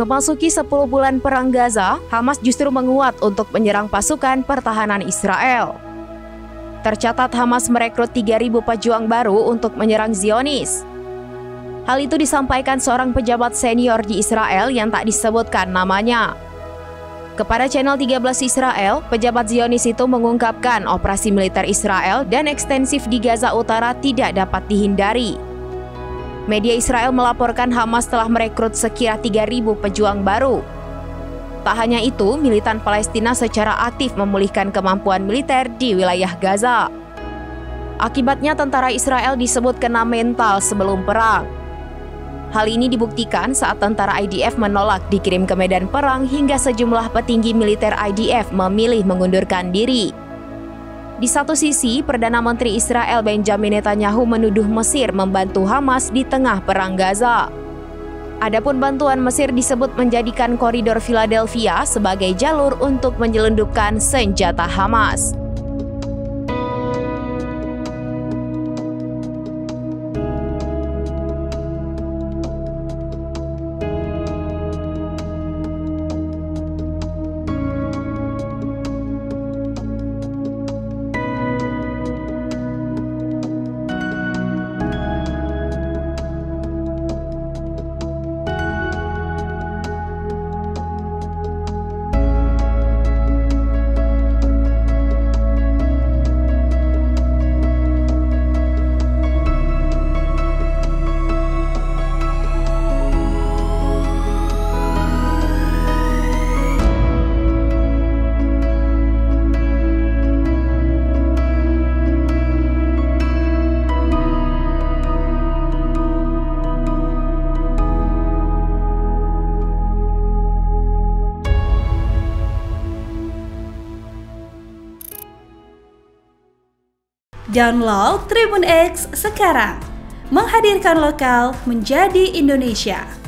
Memasuki 10 bulan perang Gaza, Hamas justru menguat untuk menyerang pasukan pertahanan Israel. Tercatat Hamas merekrut 3.000 pejuang baru untuk menyerang Zionis. Hal itu disampaikan seorang pejabat senior di Israel yang tak disebutkan namanya. Kepada channel 13 Israel, pejabat Zionis itu mengungkapkan operasi militer Israel dan ekstensif di Gaza Utara tidak dapat dihindari. Media Israel melaporkan Hamas telah merekrut sekira 3.000 pejuang baru. Tak hanya itu, militan Palestina secara aktif memulihkan kemampuan militer di wilayah Gaza. Akibatnya tentara Israel disebut kena mental sebelum perang. Hal ini dibuktikan saat tentara IDF menolak dikirim ke medan perang hingga sejumlah petinggi militer IDF memilih mengundurkan diri. Di satu sisi, Perdana Menteri Israel Benjamin Netanyahu menuduh Mesir membantu Hamas di tengah perang Gaza. Adapun bantuan Mesir disebut menjadikan koridor Philadelphia sebagai jalur untuk menyelundupkan senjata Hamas. Download Tribun X sekarang, menghadirkan lokal menjadi Indonesia.